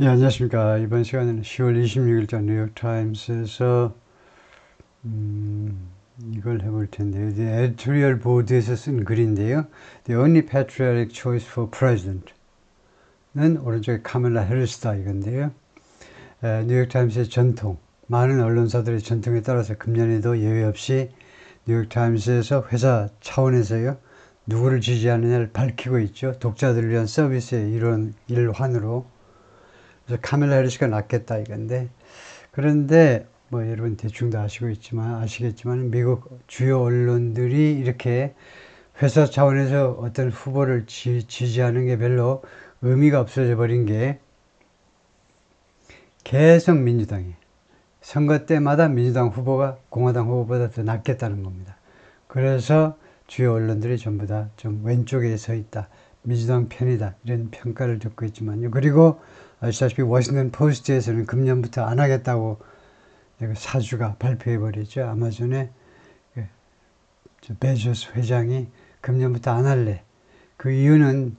예, 안녕하십니까. 이번 시간에는 10월 26일자 뉴욕타임스에서 이걸 해볼 텐데요. The editorial board에서 쓴 글인데요. The only patriotic choice for president는 오른쪽에 카멜라 해리스다 이건데요. 뉴욕타임스의 전통, 많은 언론사들의 전통에 따라서 금년에도 예외 없이 뉴욕타임스에서 회사 차원에서요. 누구를 지지하느냐를 밝히고 있죠. 독자들을 위한 서비스의 일환으로. 그래서 카멜라 해리스가 낫겠다 이건데, 그런데 뭐 여러분 대충 다 아시겠지만 미국 주요 언론들이 이렇게 회사 차원에서 어떤 후보를 지지하는 게 별로 의미가 없어져 버린 게 계속 민주당이 선거 때마다 민주당 후보가 공화당 후보보다 더 낫겠다는 겁니다. 그래서 주요 언론들이 전부 다 좀 왼쪽에 서 있다, 민주당 편이다, 이런 평가를 듣고 있지만요. 그리고 아시다시피 워싱턴 포스트에서는 금년부터 안 하겠다고 사주가 발표해버리죠. 아마존의 베조스 회장이 금년부터 안 할래. 그 이유는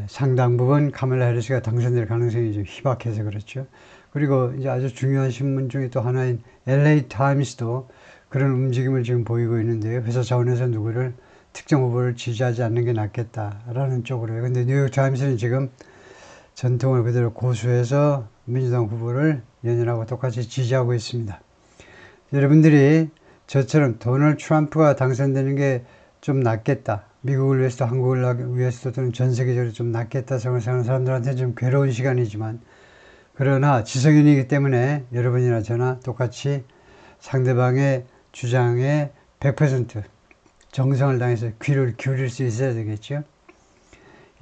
상당 부분 카멜라 해리스가 당선될 가능성이 좀 희박해서 그렇죠. 그리고 이제 아주 중요한 신문 중에 또 하나인 LA 타임스도 그런 움직임을 지금 보이고 있는데요. 회사 차원에서 누구를 특정 후보를 지지하지 않는 게 낫겠다라는 쪽으로요. 근데 뉴욕 타임스는 지금 전통을 그대로 고수해서 민주당 후보를 연연하고 똑같이 지지하고 있습니다. 여러분들이 저처럼 도널드 트럼프가 당선되는 게 좀 낫겠다, 미국을 위해서도 한국을 위해서도 또는 전 세계적으로 좀 낫겠다 생각하는 사람들한테 좀 괴로운 시간이지만, 그러나 지성인이기 때문에 여러분이나 저나 똑같이 상대방의 주장에 100% 정성을 다해서 귀를 기울일 수 있어야 되겠죠.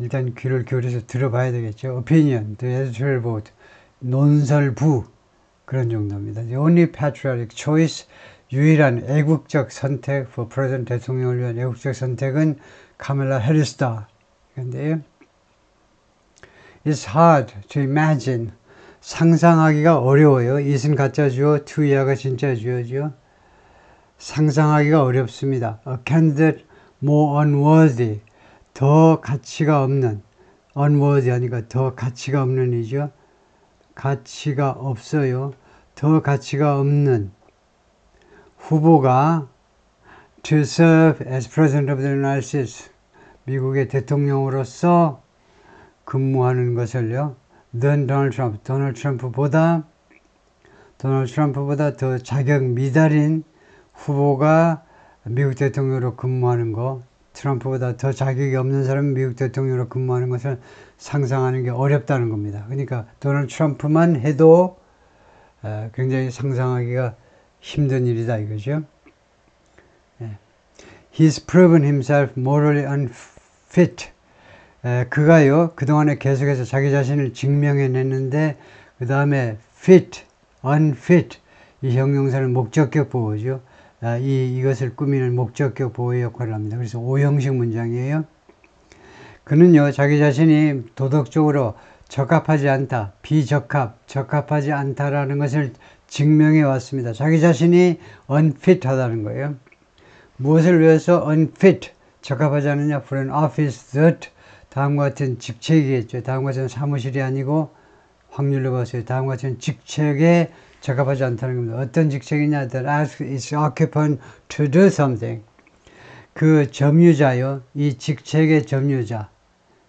일단 귀를 기울여서 들어봐야 되겠죠. opinion, the editorial board, 논설부, 그런 정도입니다. The only patriotic choice, 유일한 애국적 선택 for president, 대통령을 위한 애국적 선택은 카멜라 해리스다. 그런데요, It's hard to imagine, 상상하기가 어려워요. it은 가짜 주어, to 이하가 진짜 주어죠. 상상하기가 어렵습니다. A candidate more unworthy, 더 가치가 없는, unworthy 하니까 더 가치가 없는 이죠. 가치가 없어요. 더 가치가 없는 후보가 to serve as president of the United States, 미국의 대통령으로서 근무하는 것을요, than Donald Trump, 도널드 트럼프보다 더 자격 미달인 후보가 미국 대통령으로 근무하는 거, 트럼프보다 더 자격이 없는 사람이 미국 대통령으로 근무하는 것을 상상하는 게 어렵다는 겁니다. 그러니까 도널드 트럼프만 해도 굉장히 상상하기가 힘든 일이다 이거죠. He's proven himself morally unfit. 그가요, 그동안에 계속해서 자기 자신을 증명해냈는데, 그 다음에 fit, unfit, 이 형용사는 목적격 보호죠. 이것을 꾸미는 목적격 보호의 역할을 합니다. 그래서 오형식 문장이에요. 그는요, 자기 자신이 도덕적으로 적합하지 않다, 적합하지 않다라는 것을 증명해 왔습니다. 자기 자신이 unfit하다는 거예요. 무엇을 위해서 unfit, 적합하지 않느냐? for an office that, 다음과 같은 직책이겠죠. 다음과 같은 사무실이 아니고 확률로 봤어요. 다음과 같은 직책에 적합하지 않다는 겁니다. 어떤 직책이냐? that asks its occupant to do something. 그 점유자요, 이 직책의 점유자,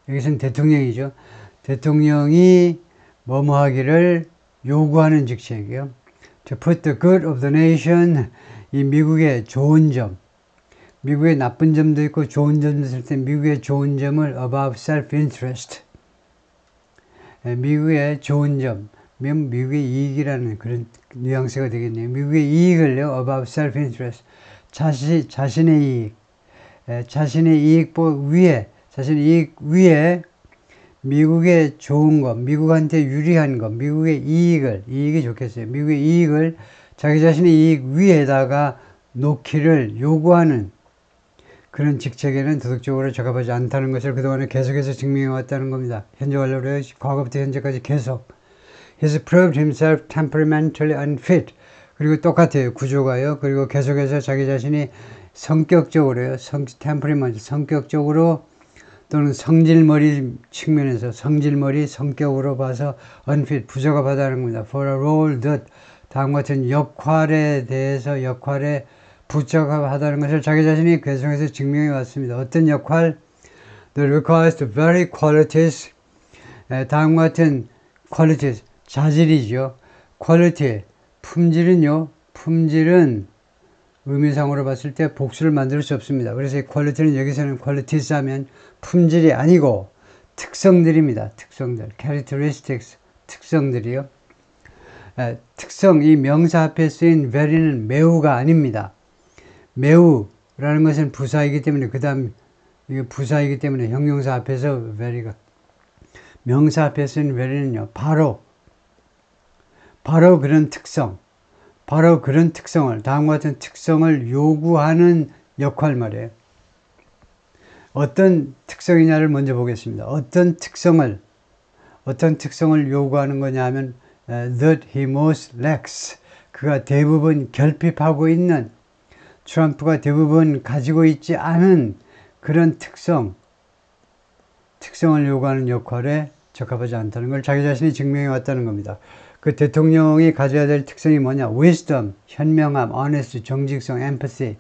여기서는 대통령이죠. 대통령이 뭐뭐 하기를 요구하는 직책이요. To put the good of the nation, 이 미국의 좋은 점, 미국의 나쁜 점도 있고 좋은 점도 있을 때 미국의 좋은 점을 above self-interest, 미국의 좋은 점, 미국의 이익이라는 그런 뉘앙스가 되겠네요. 미국의 이익을요, above self-interest, 자신의 이익, 자신의 이익 위에 미국의 좋은 것, 미국한테 유리한 것, 미국의 이익이 좋겠어요. 미국의 이익을 자기 자신의 이익 위에다가 놓기를 요구하는 그런 직책에는 도덕적으로 적합하지 않다는 것을 그동안에 계속해서 증명해 왔다는 겁니다. 현재 완료로 과거부터 현재까지 계속. He's proved himself temperamentally unfit. 그리고 똑같아요. 구조가요. 그리고 계속해서 자기 자신이 성격적으로 또는 성질머리 측면에서 성질머리 성격으로 봐서 unfit 부적합하다는 겁니다. for a role that 다음과 같은 역할에 대해서 역할에 부적합하다는 것을 자기 자신이 계속해서 증명해 왔습니다. 어떤 역할? that requires the very qualities 다음과 같은 qualities 자질이죠. quality 품질은요. 품질은 의미상으로 봤을 때 복수를 만들 수 없습니다. 그래서 이 퀄리티는 여기서는 qualities 하면 품질이 아니고 특성들입니다. 특성들, characteristics, 특성들이요. 특성, 이 명사 앞에 쓰인 very는 매우가 아닙니다. 매우라는 것은 부사이기 때문에 그 다음 이게 부사이기 때문에 형용사 앞에서 very가 명사 앞에 쓰인 very는요. 바로 그런 특성, 바로 그런 특성을 다음과 같은 특성을 요구하는 역할 말이에요. 어떤 특성이냐를 먼저 보겠습니다. 어떤 특성을 요구하는 거냐 하면 that he most lacks 그가 대부분 결핍하고 있는 트럼프가 대부분 가지고 있지 않은 그런 특성을 요구하는 역할에 적합하지 않다는 걸 자기 자신이 증명해 왔다는 겁니다. 그 대통령이 가져야 될 특성이 뭐냐? wisdom, 현명함, honest, 정직성, empathy.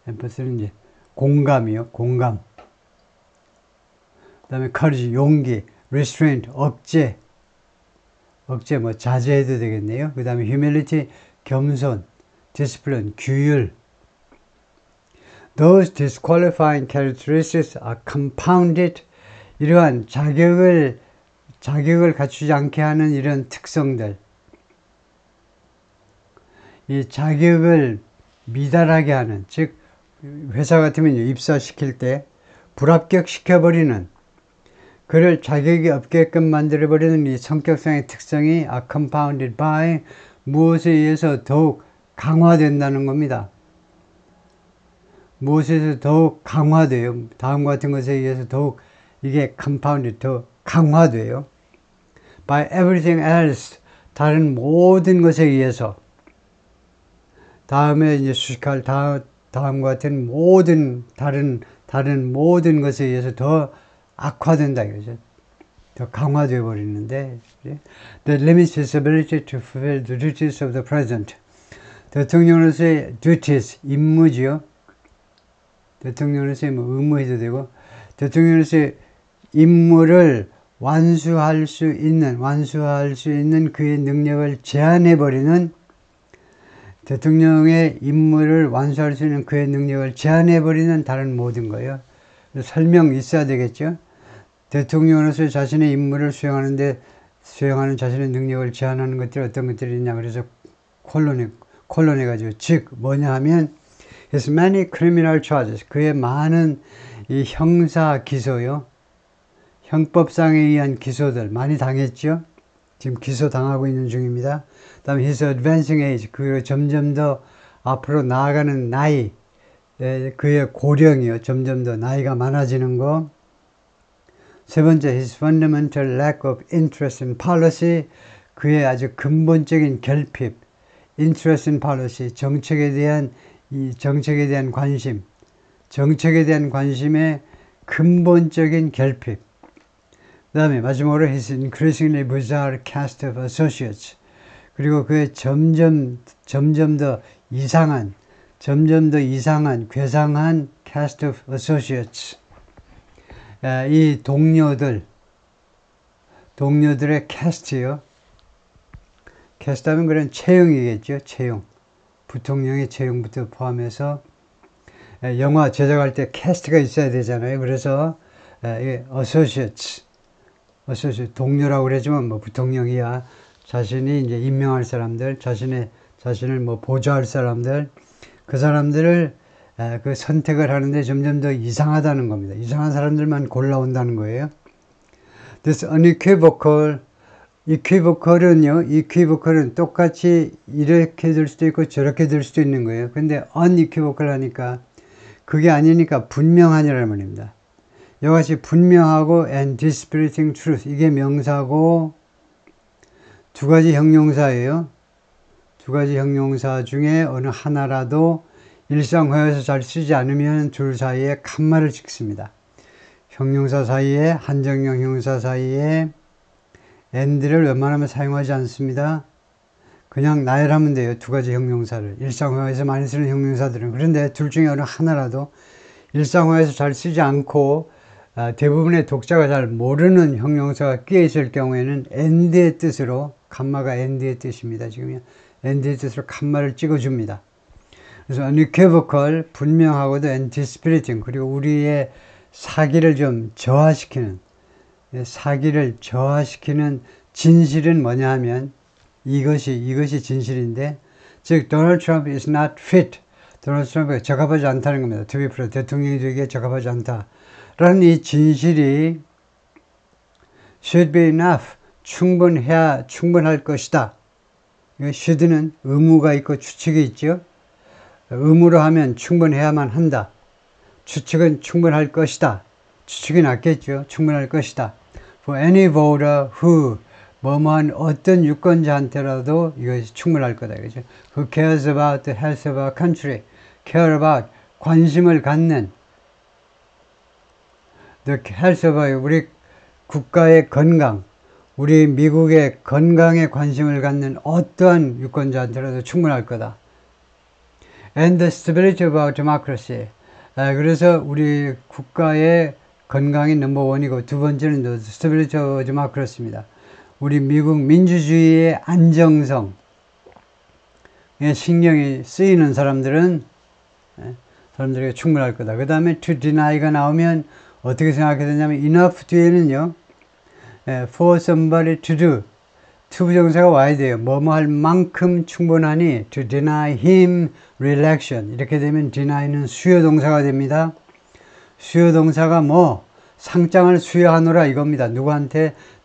empathy는 이제 공감이요. 공감. 그 다음에 courage, 용기, restraint, 억제 뭐 자제해도 되겠네요. 그 다음에 humility, 겸손, discipline, 규율. Those disqualifying characteristics are compounded. 이러한 자격을 갖추지 않게 하는 이런 특성들. 이 자격을 미달하게 하는, 즉 회사 같으면 입사시킬 때 불합격시켜버리는, 그를 자격이 없게끔 만들어버리는 이 성격상의 특성이 are compounded by 무엇에 의해서 더욱 강화된다는 겁니다. 무엇에서 더욱 강화돼요. 다음과 같은 것에 의해서 더욱 이게 compounded, 더 강화돼요. by everything else, 다른 모든 것에 의해서. 다음에 이제 수식할 다음과 같은 모든 다른 모든 것에 의해서 더 악화된다 이거죠. 더 강화되어 버리는데 that limits his ability to fulfill the duties of the president. 대통령으로서의 duties, 임무지요. 대통령으로서의 뭐 의무해도 되고 대통령으로서의 임무를 완수할 수 있는 그의 능력을 제한해버리는 대통령의 임무를 완수할 수 있는 그의 능력을 제한해버리는 다른 모든 거예요. 설명 있어야 되겠죠. 대통령으로서 자신의 임무를 수행하는 자신의 능력을 제한하는 것들이 어떤 것들이 있냐. 그래서 콜론해가지고 즉 뭐냐 하면 his many criminal charges 그의 많은 이 형사 기소요. 형법상에 의한 기소들 많이 당했죠. 지금 기소 당하고 있는 중입니다. 그 다음에 his advancing age 그리고 점점 더 앞으로 나아가는 나이 그의 고령이요. 점점 더 나이가 많아지는 거. 세 번째 his fundamental lack of interest in policy 그의 아주 근본적인 결핍 interest in policy 정책에 대한 관심 정책에 대한 관심의 근본적인 결핍 그 다음에 마지막으로 his increasingly bizarre cast of associates 그리고 그의 점점 더 이상한 괴상한 cast of associates 이 동료들의 cast요. cast 하면 그런 체형이겠죠. 체형 부통령의 체형부터 포함해서 영화 제작할 때 cast가 있어야 되잖아요. 그래서 associates 동료라고 그러지만 뭐 부통령이야 자신이 이제 임명할 사람들 자신을 뭐 보좌할 사람들 그 사람들을 그 선택을 하는데 점점 더 이상하다는 겁니다. 이상한 사람들만 골라온다는 거예요. This unequivocal equivocal은 똑같이 이렇게 될 수도 있고 저렇게 될 수도 있는 거예요. 근데 unequivocal 하니까 그게 아니니까 분명하냐는 말입니다. 이것이 분명하고 and dispiriting truth 이게 명사고 두 가지 형용사예요. 두 가지 형용사 중에 어느 하나라도 일상회화에서 잘 쓰지 않으면 둘 사이에 칸말을 찍습니다. 형용사 사이에, 한정형 형용사 사이에 and를 웬만하면 사용하지 않습니다. 그냥 나열하면 돼요. 두 가지 형용사를. 일상화에서 많이 쓰는 형용사들은. 그런데 둘 중에 어느 하나라도 일상화에서 잘 쓰지 않고 대부분의 독자가 잘 모르는 형용사가 끼어 있을 경우에는 and의 뜻으로, 칸마가 and의 뜻입니다. 지금 and의 뜻으로 칸마를 찍어줍니다. 그래서 unequivocal, 분명하고도 anticipating, 그리고 우리의 사기를 좀 저하시키는, 진실은 뭐냐 하면 이것이 진실인데, 즉 Donald Trump is not fit, 도널드 트럼프가 적합하지 않다는 겁니다. to be president, 대통령이 되기에 적합하지 않다 라는 이 진실이 should be enough, 충분할 것이다. should는 의무가 있고 추측이 있죠. 의무로 하면 충분해야만 한다. 추측은 충분할 것이다. 추측이 낫겠죠. 충분할 것이다. For any voter who, 뭐뭐한 어떤 유권자한테라도 이것이 충분할 거다. 그죠? Who cares about the health of our country. care about, 관심을 갖는. The health of our, 우리 국가의 건강, 우리 미국의 건강에 관심을 갖는 어떠한 유권자한테라도 충분할 거다. And the stability of our democracy. 그래서 우리 국가의 건강이 넘버원이고 두 번째는 the stability of democracy입니다. 우리 미국 민주주의의 안정성에 신경이 쓰이는 사람들에게 충분할 거다. 그 다음에 to deny가 나오면 어떻게 생각해야 되냐면 enough 뒤에는요, for somebody to do, to 부정사가 와야 돼요. 뭐뭐 할 만큼 충분하니 to deny him re-election. 이렇게 되면 deny는 수요동사가 됩니다. 수요동사가 상장을 수여하노라 이겁니다.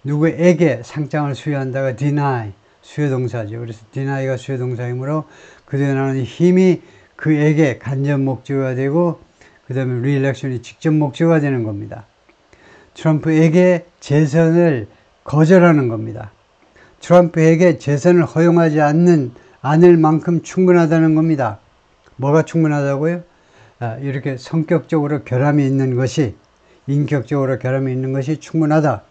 누구에게 상장을 수여한다가 deny, 수요동사죠. 그래서 deny가 수요동사이므로 그대로 나오는 힘이 그에게 간접 목적어가 되고 그 다음에 re-election이 직접 목적어가 되는 겁니다. 트럼프에게 재선을 거절하는 겁니다. 트럼프에게 재선을 허용하지 않을 만큼 충분하다는 겁니다. 뭐가 충분하다고요? 이렇게 성격적으로 결함이 있는 것이, 인격적으로 결함이 있는 것이 충분하다.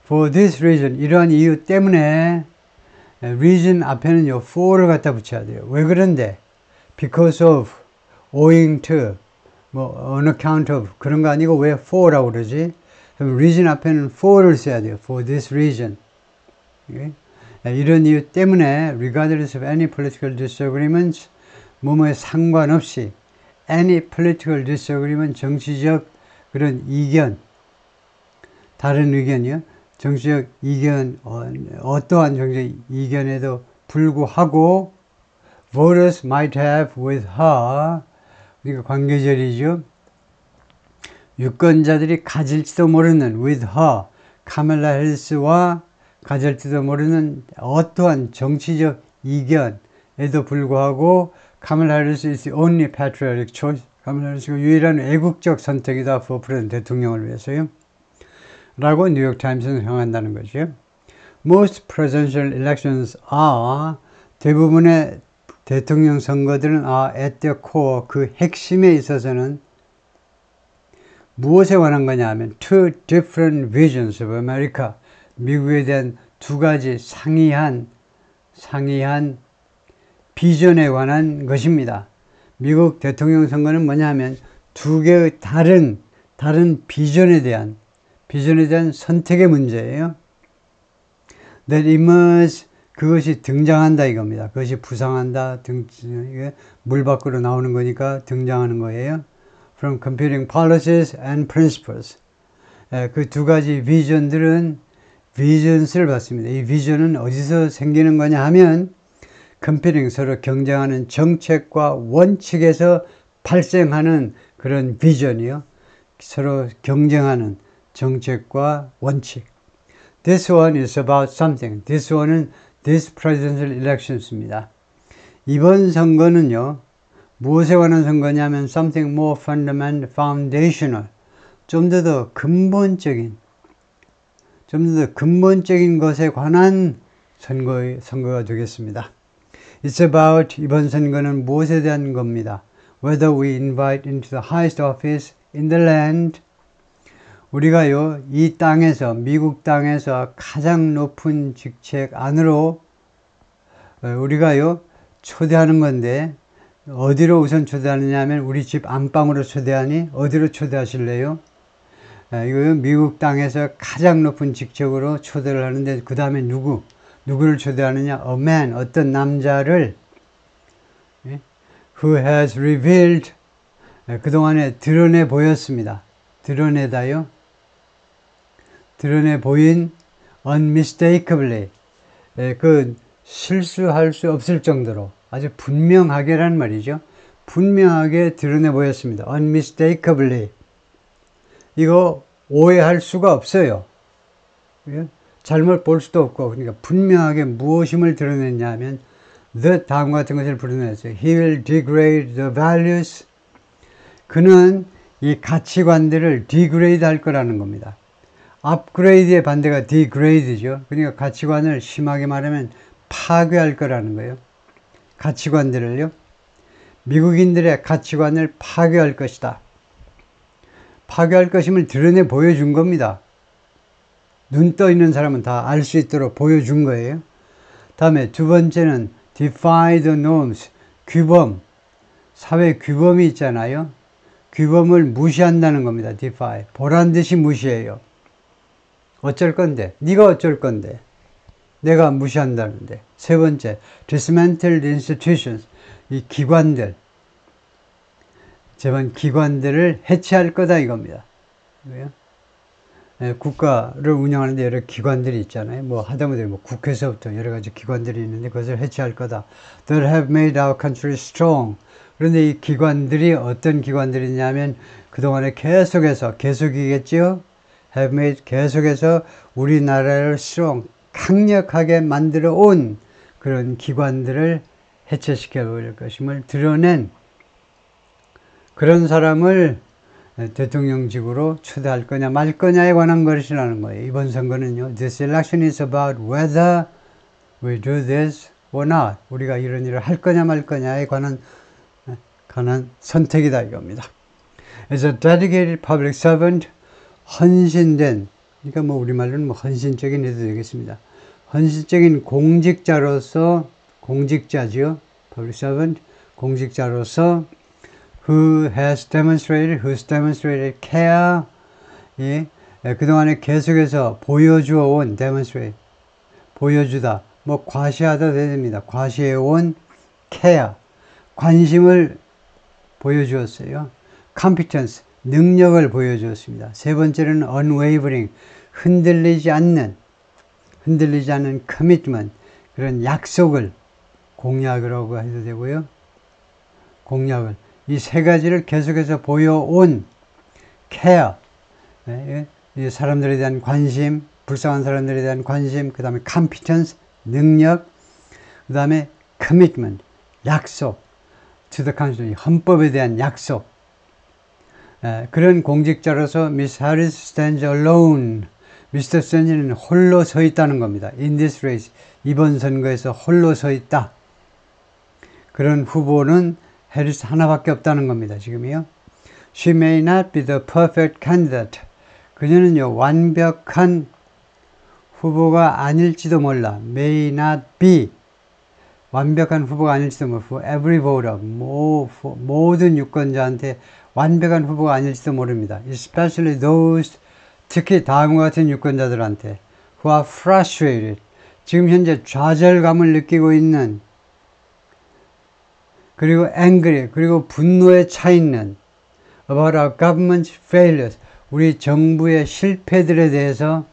For this reason, 이러한 이유 때문에 reason 앞에는요, for를 갖다 붙여야 돼요. 왜 그런데? Because of, owing to, on account of 그런 거 아니고 왜 for라고 그러지? 그럼 reason 앞에는 for를 써야 돼요. For this reason. 이런 이유 때문에 regardless of any political disagreements, 뭐뭐에 상관없이 any political disagreement, 정치적 그런 이견, 다른 의견이요. 정치적 이견, 어떠한 정치적 이견에도 불구하고 voters might have with her, 그러니까 관계절이죠. 유권자들이 가질지도 모르는 with her, 카멜라 해리스와 가질지도 모르는 어떠한 정치적 이견에도 불구하고 카멜라 해리스 is the only patriotic choice. 카멜라 해리스가 유일한 애국적 선택이다. for president, 대통령을 위해서요. 라고 뉴욕타임스는 평한다는 거죠. Most presidential elections are, 대부분의 대통령 선거들은 are at their core, 그 핵심에 있어서는 무엇에 관한 거냐 하면 two different visions of America, 미국에 대한 두 가지 상이한 비전에 관한 것입니다. 미국 대통령 선거는 뭐냐 하면 두 개의 다른 비전에 대한 선택의 문제예요. That emerge, 그것이 등장한다 이겁니다. 그것이 부상한다, 물 밖으로 나오는 거니까 등장하는 거예요. From competing policies and principles. 그 두 가지 비전들은 비전스를 받습니다. 이 비전은 어디서 생기는 거냐 하면 competing, 서로 경쟁하는 정책과 원칙에서 발생하는 그런 비전이요. 서로 경쟁하는 정책과 원칙. This one is about something. This one은 this presidential elections입니다. 이번 선거는요, 무엇에 관한 선거냐면 something more fundamental, foundational, 좀 더 근본적인 것에 관한 선거가 되겠습니다. It's about, 이번 선거는 무엇에 대한 겁니다. Whether we invite into the highest office in the land. 우리가요, 이 땅에서, 미국 땅에서 가장 높은 직책 안으로 우리가요, 초대하는 건데, 어디로 우선 초대하느냐 하면 우리 집 안방으로 초대하니 어디로 초대하실래요? 이거 미국 땅에서 가장 높은 직책으로 초대를 하는데, 그 다음에 누구를 초대하느냐? A man, 어떤 남자를 who has revealed, 그동안에 드러내 보였습니다. 드러내다요. 드러내 보인 unmistakably, 그 실수할 수 없을 정도로 아주 분명하게란 말이죠. 분명하게 드러내 보였습니다. unmistakably. 이거 오해할 수가 없어요. 잘못 볼 수도 없고, 그러니까 분명하게 무엇임을 드러냈냐 하면 the 다음 같은 것을 드러냈어요. He will degrade the values. 그는 이 가치관들을 degrade 할 거라는 겁니다. upgrade의 반대가 degrade죠. 그러니까 가치관을 심하게 말하면 파괴할 거라는 거예요. 가치관들을요. 미국인들의 가치관을 파괴할 것이다. 파괴할 것임을 드러내 보여준 겁니다. 눈 떠 있는 사람은 다 알 수 있도록 보여준 거예요. 다음에 두 번째는 defy the norms, 규범, 사회 규범이 있잖아요. 규범을 무시한다는 겁니다. defy, 보란 듯이 무시해요. 어쩔 건데? 네가 어쩔 건데? 내가 무시한다는데. 세 번째, dismantled institutions, 이 기관들, 저번 기관들을 해체할 거다 이겁니다. 왜요? 국가를 운영하는데 여러 기관들이 있잖아요. 뭐 하다못해 뭐 국회에서부터 여러 가지 기관들이 있는데 그것을 해체할 거다. That have made our country strong. 그런데 이 기관들이 어떤 기관들이냐면 그동안에 계속이겠죠. have made, 계속해서 우리나라를 strong, 강력하게 만들어 온 그런 기관들을 해체시켜 버릴 것임을 드러낸 그런 사람을 대통령직으로 초대할 거냐 말 거냐에 관한 것이라는 거예요. 이번 선거는요. This election is about whether we do this or not. 우리가 이런 일을 할 거냐 말 거냐에 관한 선택이다 이겁니다. As a dedicated public servant, 헌신된, 그러니까 뭐 우리말로는 뭐 헌신적인 해도 되겠습니다. 헌신적인 공직자로서, 공직자지요. public servant, 공직자로서 whose demonstrated care, 예, 그동안에 계속해서 보여주어온 demonstrate, 보여주다, 뭐 과시하다 됩니다. 과시해온 care, 관심을 보여주었어요. competence, 능력을 보여주었습니다. 세 번째는 unwavering, 흔들리지 않는 commitment, 그런 약속을 공약이라고 해도 되고요. 공약을. 이 세 가지를 계속해서 보여온 care, 사람들에 대한 관심, 불쌍한 사람들에 대한 관심, 그 다음에 competence, 능력, 그 다음에 commitment, 약속, to the Constitution, 헌법에 대한 약속. 그런 공직자로서 Miss Harris stands alone. 미스터 스탠지는 홀로 서 있다는 겁니다. In this race, 이번 선거에서 홀로 서 있다. 그런 후보는 해리스 하나밖에 없다는 겁니다. 지금이요. She may not be the perfect candidate. 그녀는요, 완벽한 후보가 아닐지도 몰라. May not be. 완벽한 후보가 아닐지도 몰라. For every voter. 모든 유권자한테 완벽한 후보가 아닐지도 모릅니다. Especially those, 특히 다음과 같은 유권자들한테 who are frustrated. 지금 현재 좌절감을 느끼고 있는, 그리고 angry, 그리고 분노에 차 있는 about our government's failures. 우리 정부의 실패들에 대해서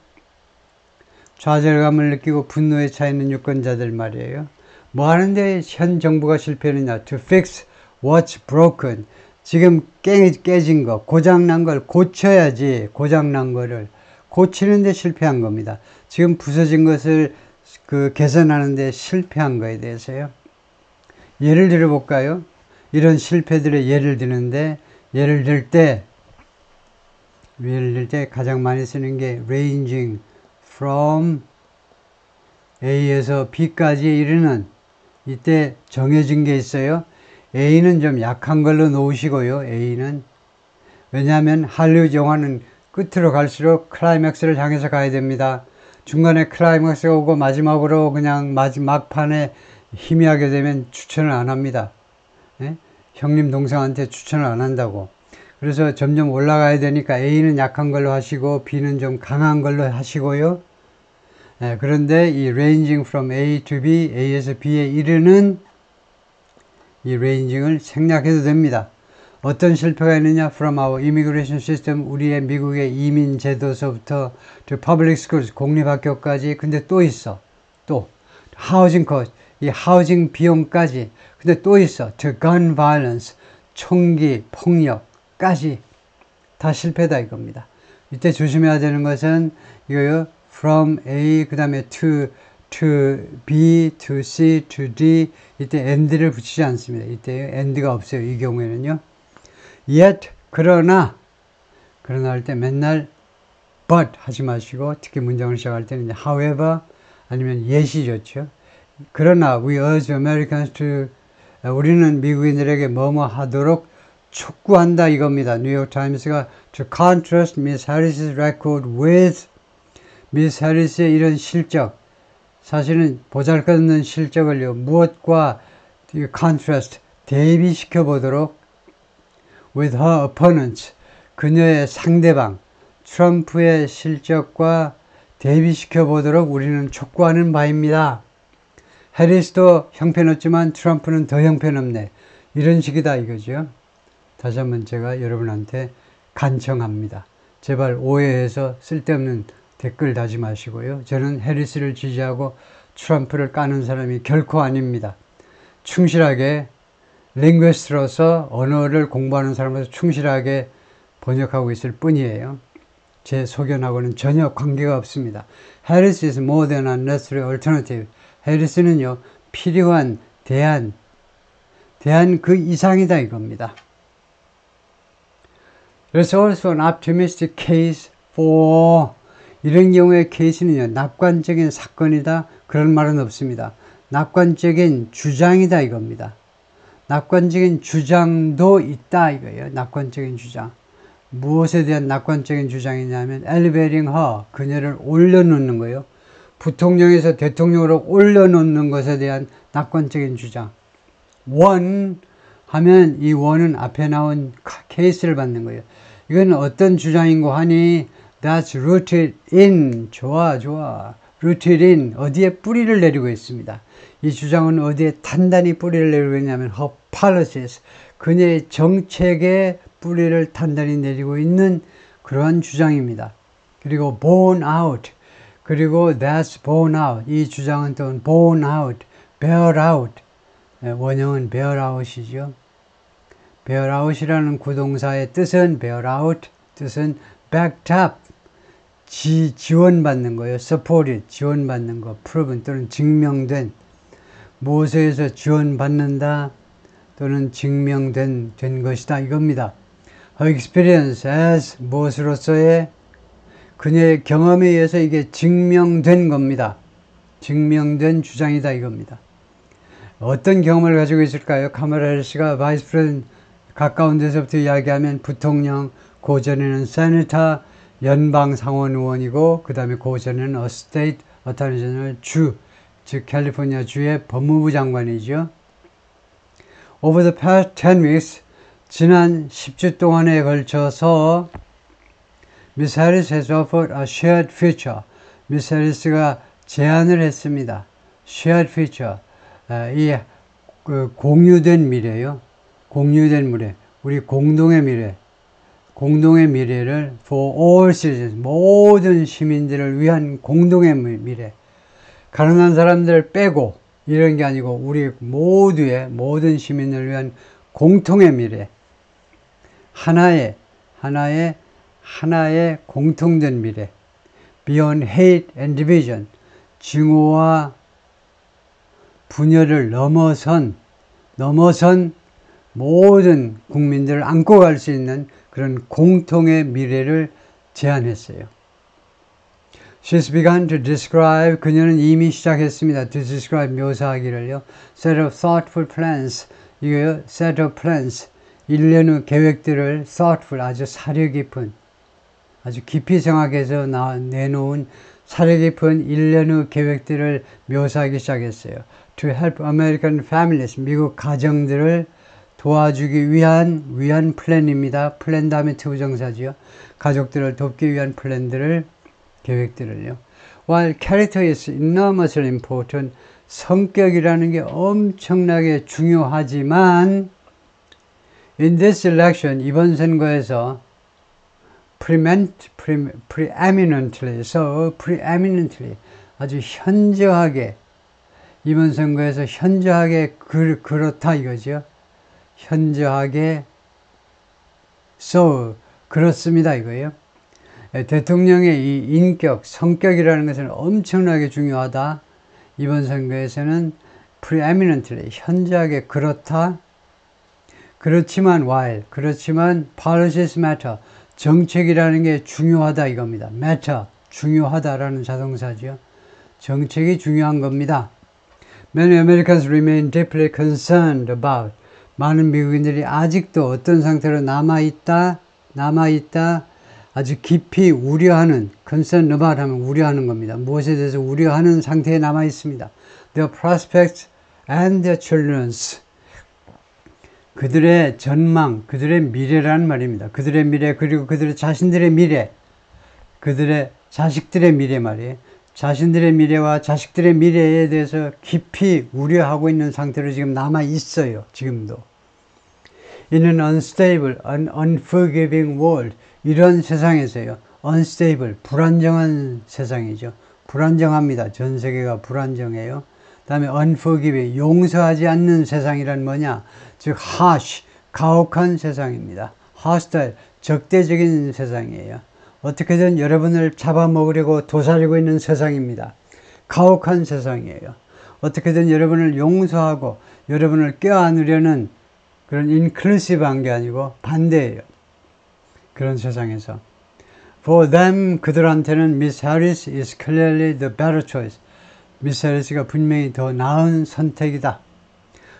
좌절감을 느끼고 분노에 차 있는 유권자들 말이에요. 뭐 하는데 현 정부가 실패했느냐? To fix what's broken. 지금 깨진 거, 고장난 걸 고쳐야지. 고장난 거를 고치는데 실패한 겁니다. 지금 부서진 것을 개선하는데 실패한 거에 대해서요. 예를 들어 볼까요? 이런 실패들의 예를 드는데, 예를 들 때 가장 많이 쓰는 게 ranging from A에서 B까지 이르는, 이때 정해진 게 있어요. A는 좀 약한 걸로 놓으시고요. A는 왜냐하면 할리우드 영화는 끝으로 갈수록 클라이맥스를 향해서 가야 됩니다. 중간에 클라이맥스가 오고 마지막으로 그냥 막판에 희미하게 되면 추천을 안 합니다. 예? 형님 동생한테 추천을 안 한다고. 그래서 점점 올라가야 되니까 A는 약한 걸로 하시고 B는 좀 강한 걸로 하시고요. 예, 그런데 이 ranging from A to B, A에서 B에 이르는 이 ranging을 생략해도 됩니다. 어떤 실패가 있느냐? From our immigration system, 우리의 미국의 이민 제도서부터 to public schools, 공립학교까지. 근데 또 있어. 또 housing cost, 이 하우징 비용까지. 근데 또 있어. to gun violence, 총기 폭력까지. 다 실패다 이겁니다. 이때 조심해야 되는 것은 이거요. from A, 그 다음에 to B, to C, to D. 이때 and를 붙이지 않습니다. 이때 and가 없어요. 이 경우에는요. yet, 그러나 할 때 맨날 but 하지 마시고, 특히 문장을 시작할 때는 however 아니면 yet이 좋죠. 그러나 we urge Americans to, 우리는 미국인들에게 뭐뭐 하도록 촉구한다 이겁니다. 뉴욕 타임스가 to contrast Miss Harris's record with 미스 해리스의 이런 실적, 사실은 보잘것없는 실적을요, 무엇과 contrast, 대비시켜 보도록 with her opponents, 그녀의 상대방, 트럼프의 실적과 대비시켜 보도록 우리는 촉구하는 바입니다. 해리스도 형편없지만 트럼프는 더 형편없네. 이런 식이다 이거죠. 다시 한번 제가 여러분한테 간청합니다. 제발 오해해서 쓸데없는 댓글 다지 마시고요. 저는 해리스를 지지하고 트럼프를 까는 사람이 결코 아닙니다. 충실하게 링귀스트로서 언어를 공부하는 사람으로서 충실하게 번역하고 있을 뿐이에요. 제 소견하고는 전혀 관계가 없습니다. 해리스 is more than a necessary alternative. 해리스는요, 필요한 대안 그 이상이다 이겁니다. There's also an optimistic case for, 이런 경우의 케이스는요, 낙관적인 사건이다 그런 말은 없습니다. 낙관적인 주장이다 이겁니다. 낙관적인 주장도 있다 이거예요. 낙관적인 주장. 무엇에 대한 낙관적인 주장이냐면 elevating her, 그녀를 올려놓는 거예요. 부통령에서 대통령으로 올려놓는 것에 대한 낙관적인 주장. 원 하면 이 원은 앞에 나온 케이스를 받는 거예요. 이건 어떤 주장인고 하니 that's rooted in, 좋아 rooted in, 어디에 뿌리를 내리고 있습니다. 이 주장은 어디에 단단히 뿌리를 내리고 있냐면 her policies, 그녀의 정책에 뿌리를 단단히 내리고 있는 그러한 주장입니다. 그리고 born out, 그리고 that's born out, 이 주장은 또 born out, bear out, 원형은 bear out이죠. bear out이라는 구동사의 뜻은 bear out, 뜻은 backed up, 지원받는 거예요. supported, 지원받는 거, proven 또는 증명된, 무엇에 의해서 지원받는다 또는 증명된 것이다 이겁니다. Her experience as, 무엇으로서의, 그녀의 경험에 의해서 이게 증명된 겁니다. 증명된 주장이다 이겁니다. 어떤 경험을 가지고 있을까요? 카멀라 해리스가 바이스 프레지던트 가까운 데서부터 이야기하면 부통령, 고전에는 세네터, 연방 상원 의원이고, 그 다음에 고전에는 스테이트 어터니 제너럴, 주, 즉 캘리포니아 주의 법무부 장관이죠. Over the past 10 weeks, 지난 10주 동안에 걸쳐서 Miss Harris has offered a shared future. 미스 해리스가 제안을 했습니다. shared future, 이 공유된 미래요. 공유된 미래, 우리 공동의 미래를 for all citizens, 모든 시민들을 위한 공동의 미래. 가난한 사람들을 빼고 이런 게 아니고 우리 모두의 모든 시민을 위한 공통의 미래. 하나의 공통된 미래. Beyond hate and division, 증오와 분열을 넘어선 모든 국민들을 안고 갈 수 있는 그런 공통의 미래를 제안했어요. She's begun to describe, 그녀는 이미 시작했습니다. To describe, 묘사하기를요. Set of thoughtful plans, 이거요. Set of plans, 일련의 계획들을 thoughtful, 아주 사려 깊은, 아주 깊이 생각해서 내놓은 사려 깊은 일련의 계획들을 묘사하기 시작했어요. To help American families, 미국 가정들을 도와주기 위한 플랜입니다. 플랜 다음에 투부정사지요. 가족들을 돕기 위한 계획들을요. While character is enormously important, 성격이라는 게 엄청나게 중요하지만 in this election, 이번 선거에서 preeminently, 아주 현저하게, 이번 선거에서 현저하게 그렇다 이거죠. 현저하게 그렇습니다 이거예요. 대통령의 이 인격, 성격이라는 것은 엄청나게 중요하다. 이번 선거에서는 preeminently, 현저하게 그렇다. 그렇지만 policies matter, 정책이라는 게 중요하다 이겁니다. matter, 중요하다라는 자동사죠. 정책이 중요한 겁니다. Many Americans remain deeply concerned about, 많은 미국인들이 아직도 어떤 상태로 남아있다, 아주 깊이 우려하는, concerned about 하면 우려하는 겁니다. 무엇에 대해서 우려하는 상태에 남아있습니다. Their prospects and their children's, 그들의 전망, 그들의 미래라는 말입니다. 그들의 미래, 그리고 그들의 자신들의 미래, 그들의 자식들의 미래 말이에요. 자신들의 미래와 자식들의 미래에 대해서 깊이 우려하고 있는 상태로 지금 남아 있어요. 지금도. In an unstable, unforgiving world, 이런 세상에서요. unstable, 불안정한 세상이죠. 불안정합니다. 전 세계가 불안정해요. 다음에 unforgiving, 용서하지 않는 세상이란 뭐냐? 즉 harsh, 가혹한 세상입니다. hostile, 적대적인 세상이에요. 어떻게든 여러분을 잡아먹으려고 도사리고 있는 세상입니다. 가혹한 세상이에요. 어떻게든 여러분을 용서하고 여러분을 껴안으려는 그런 inclusive한 게 아니고 반대예요. 그런 세상에서. For them, 그들한테는 Miss Harris is clearly the better choice. 미스 해리스가 분명히 더 나은 선택이다.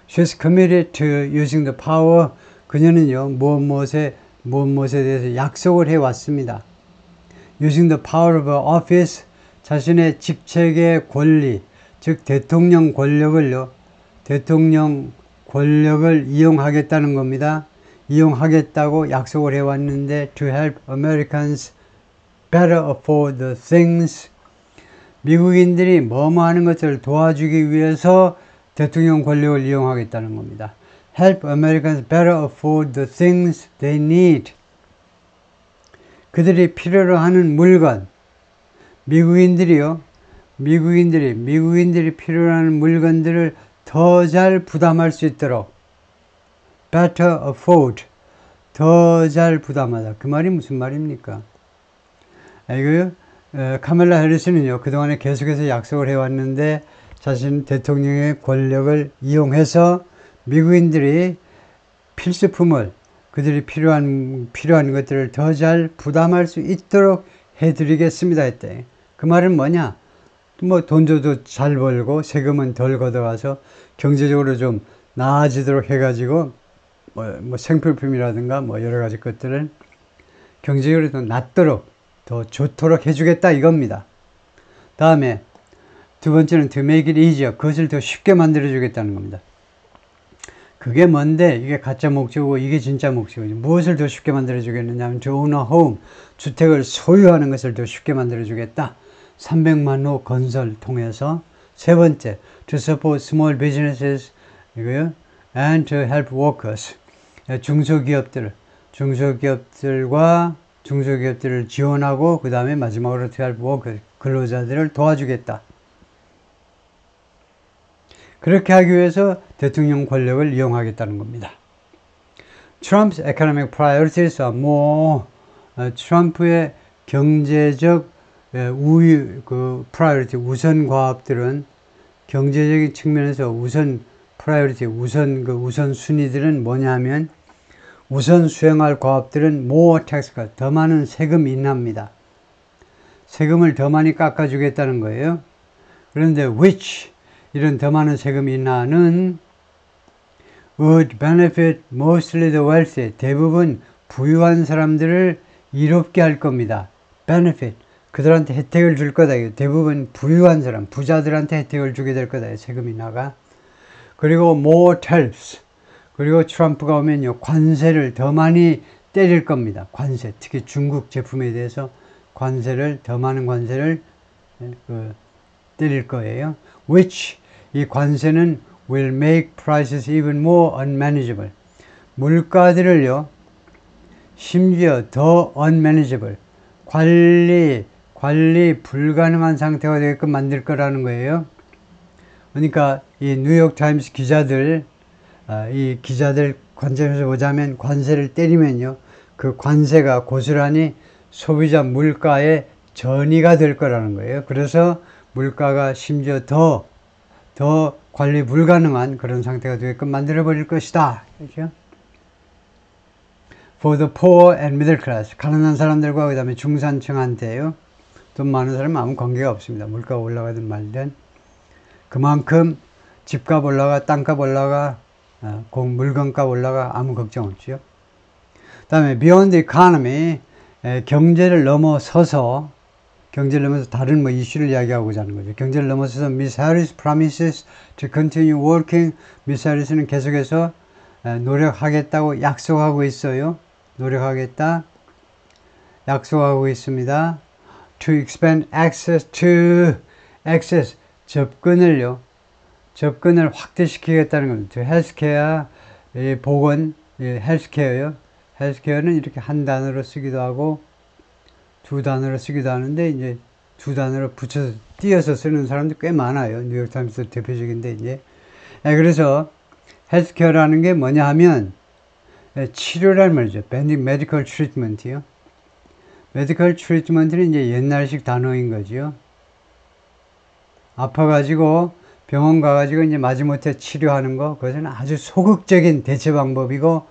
She's committed to using the power. 그녀는요, 무엇에 대해서 약속을 해왔습니다. Using the power of her office, 자신의 직책의 권리, 즉 대통령 권력을 이용하겠다는 겁니다. 이용하겠다고 약속을 해왔는데 to help Americans better afford the things, 미국인들이 뭐뭐 하는 것을 도와주기 위해서 대통령 권력을 이용하겠다는 겁니다. Help Americans better afford the things they need. 그들이 필요로 하는 물건, 미국인들이 필요로 하는 물건들을 더 잘 부담할 수 있도록 better afford, 더 잘 부담하다. 그 말이 무슨 말입니까? 이거요? 카멜라 해리스는요, 그동안에 계속해서 약속을 해왔는데 자신 대통령의 권력을 이용해서 미국인들이 필수품을, 그들이 필요한 것들을 더 잘 부담할 수 있도록 해드리겠습니다 했대. 그 말은 뭐냐? 뭐 돈도 잘 벌고 세금은 덜 걷어가서 경제적으로 좀 나아지도록 해가지고 뭐 생필품이라든가 뭐 여러 가지 것들을 경제적으로 더 낫도록, 더 좋도록 해주겠다 이겁니다. 다음에 두 번째는 to make it easier, 그것을 더 쉽게 만들어주겠다는 겁니다. 그게 뭔데? 이게 가짜 목적이고 이게 진짜 목적이죠. 무엇을 더 쉽게 만들어주겠느냐 하면 to own a home, 주택을 소유하는 것을 더 쉽게 만들어주겠다. 300만 호 건설 통해서. 세 번째, to support small businesses, 이거요. and to help workers, 중소기업들을 지원하고 그 다음에 마지막으로 to help workers, 근로자들을 도와주겠다. 그렇게 하기 위해서 대통령 권력을 이용하겠다는 겁니다. Trump's economic priorities are more, 트럼프의 경제적 priority, 우선 과업들은, 경제적인 측면에서 우선 순위들은 뭐냐면, 우선 수행할 과업들은 more tax가, 더 많은 세금 인하입니다. 세금을 더 많이 깎아주겠다는 거예요. 그런데 which, 이런 더 많은 세금 인하는 would benefit mostly the wealthy. 대부분 부유한 사람들을 이롭게 할 겁니다. benefit. 그들한테 혜택을 줄 거다. 대부분 부유한 사람, 부자들한테 혜택을 주게 될 거다. 세금이 나가. 그리고 more tariffs. 그리고 트럼프가 오면요, 관세를 더 많이 때릴 겁니다. 관세. 특히 중국 제품에 대해서 관세를, 더 많은 관세를 때릴 거예요. which, 이 관세는 will make prices even more unmanageable. 물가들을요, 심지어 더 unmanageable, 관리 불가능한 상태가 되게끔 만들 거라는 거예요. 그러니까 이 뉴욕타임스 기자들, 이 기자들 관점에서 보자면 관세를 때리면요, 그 관세가 고스란히 소비자 물가에 전이가 될 거라는 거예요. 그래서 물가가 심지어 더 관리 불가능한 그런 상태가 되게끔 만들어 버릴 것이다. 그렇죠? For the poor and middle class. 가난한 사람들과 그 다음에 중산층한테요. 돈 많은 사람은 아무 관계가 없습니다. 물가가 올라가든 말든. 그만큼 집값 올라가, 땅값 올라가, 물건값 올라가, 아무 걱정 없죠. 그 다음에 beyond the economy, 경제를 넘어서서 다른 이슈를 이야기하고자 하는 거죠. 경제를 넘어서서 Miss Harris promises to continue working. Miss Harris는 계속해서 노력하겠다고 약속하고 있어요. 약속하고 있습니다. To expand access, 접근을 확대시키겠다는 겁니다. To healthcare, 보건, healthcare요. healthcare는 이렇게 한 단어로 쓰기도 하고, 두 단어로 쓰기도 하는데, 이제 두 단어로 붙여서 띄어서 쓰는 사람도 꽤 많아요. 뉴욕타임스 대표적인데, 이제. 그래서 헬스케어라는 게 뭐냐 하면 치료란 말이죠. 메디컬 트리트먼트요. 메디컬 트리트먼트는 이제 옛날식 단어인 거죠. 아파가지고 병원 가가지고 이제 마지못해 치료하는 거, 그것은 아주 소극적인 대처 방법이고,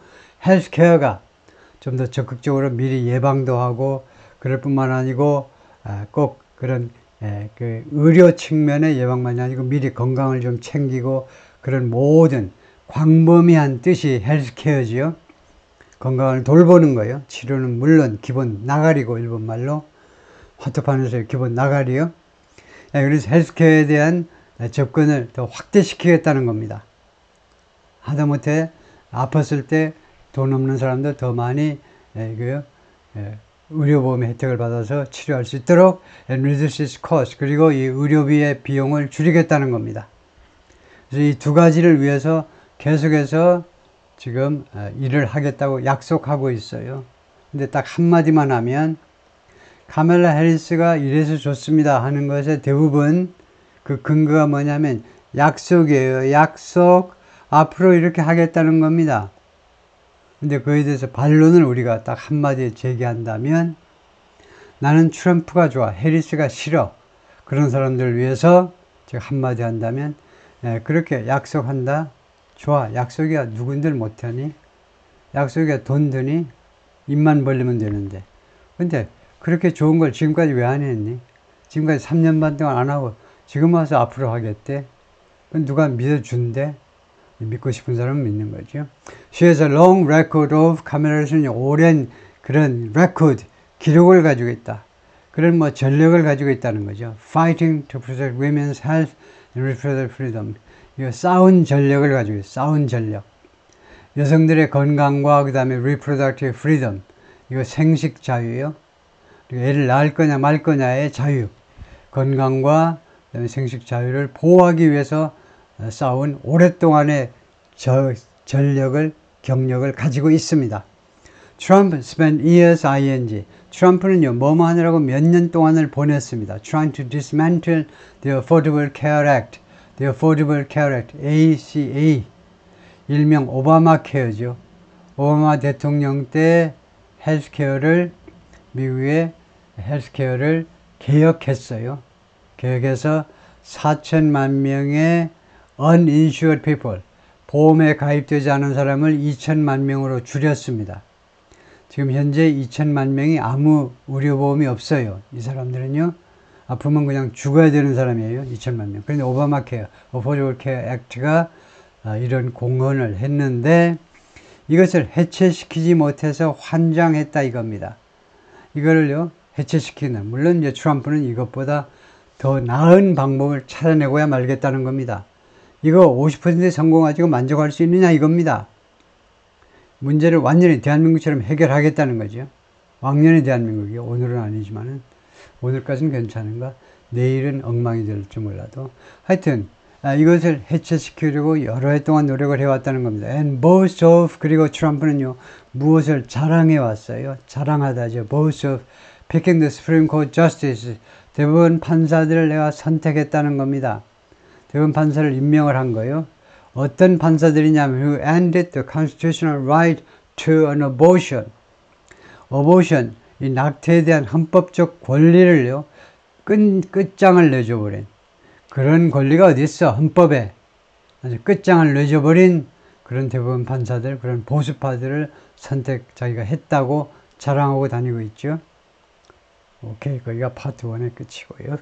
헬스케어가 좀 더 적극적으로 미리 예방도 하고, 그럴 뿐만 아니고 꼭 그런 그 의료 측면의 예방만이 아니고 미리 건강을 좀 챙기고, 그런 모든 광범위한 뜻이 헬스케어지요. 건강을 돌보는 거예요. 치료는 물론 기본 나가리고, 일본말로 화투판에서 기본 나가리요. 그래서 헬스케어에 대한 접근을 더 확대시키겠다는 겁니다. 하다못해 아팠을 때 돈 없는 사람도 더 많이 의료보험의 혜택을 받아서 치료할 수 있도록 and reduce its cost, 그리고 이 의료비의 비용을 줄이겠다는 겁니다. 그래서 이 두 가지를 위해서 계속해서 지금 일을 하겠다고 약속하고 있어요. 근데 딱 한마디만 하면, 카멜라 해리스가 이래서 좋습니다 하는 것에 대부분 그 근거가 뭐냐면 약속이에요. 약속. 앞으로 이렇게 하겠다는 겁니다. 근데 그에 대해서 반론을 우리가 딱 한마디에 제기한다면, 나는 트럼프가 좋아, 해리스가 싫어. 그런 사람들을 위해서 제가 한마디 한다면, 그렇게 약속한다. 좋아. 약속이야. 누군들 못하니? 약속이야. 돈 드니? 입만 벌리면 되는데. 근데 그렇게 좋은 걸 지금까지 왜 안 했니? 지금까지 3년 반 동안 안 하고 지금 와서 앞으로 하겠대? 그건 누가 믿어준대? 믿고 싶은 사람은 믿는 거죠. She has a long record of, 카메라에서는 오랜 그런 record, 기록을 가지고 있다. 그런 전력을 가지고 있다는 거죠. Fighting to protect women's health and reproductive freedom. 이거 싸운 전력을 가지고 있어요. 싸운 전력. 여성들의 건강과 그 다음에 reproductive freedom. 이거 생식 자유예요. 그리고 애를 낳을 거냐 말 거냐의 자유. 건강과 그다음에 생식 자유를 보호하기 위해서 싸운 오랫동안의 전력을, 경력을 가지고 있습니다. Trump spent years, ing. 트럼프는요, 뭐뭐 하느라고 몇 년 동안을 보냈습니다. Trying to dismantle the Affordable Care Act. The Affordable Care Act, ACA. 일명 오바마 케어죠. 오바마 대통령 때 미국의 헬스케어를 개혁했어요. 개혁해서 4천만 명의 uninsured people, 보험에 가입되지 않은 사람을 2천만 명으로 줄였습니다. 지금 현재 2천만 명이 아무 의료보험이 없어요. 이 사람들은요, 아프면 그냥 죽어야 되는 사람이에요. 2천만 명. 그런데 오바마 케어, Affordable Care Act가 이런 공헌을 했는데 이것을 해체시키지 못해서 환장했다 이겁니다. 이거를요 해체시키는, 물론 이제 트럼프는 이것보다 더 나은 방법을 찾아내고야 말겠다는 겁니다. 이거 50% 성공가지고 만족할 수 있느냐 이겁니다. 문제를 완전히 대한민국처럼 해결하겠다는 거죠. 왕년의 대한민국이요. 오늘은 아니지만은, 오늘까지는 괜찮은가? 내일은 엉망이 될지 몰라도. 하여튼, 이것을 해체시키려고 여러 해 동안 노력을 해왔다는 겁니다. And both of, 그리고 트럼프는요, 무엇을 자랑해 왔어요? 자랑하다죠. both of picking the Supreme Court Justice. 대부분 판사들을 내가 선택했다는 겁니다. 대부분 판사를 임명을 한 거예요. 어떤 판사들이냐면 who ended the constitutional right to an abortion. abortion, 이 낙태에 대한 헌법적 권리를요 끝장을 내줘버린, 그런 권리가 어디 있어? 헌법에 아주 끝장을 내줘버린 그런 대부분 판사들, 그런 보수파들을 선택 자기가 했다고 자랑하고 다니고 있죠. 오케이, 거기가 파트 1의 끝이고요.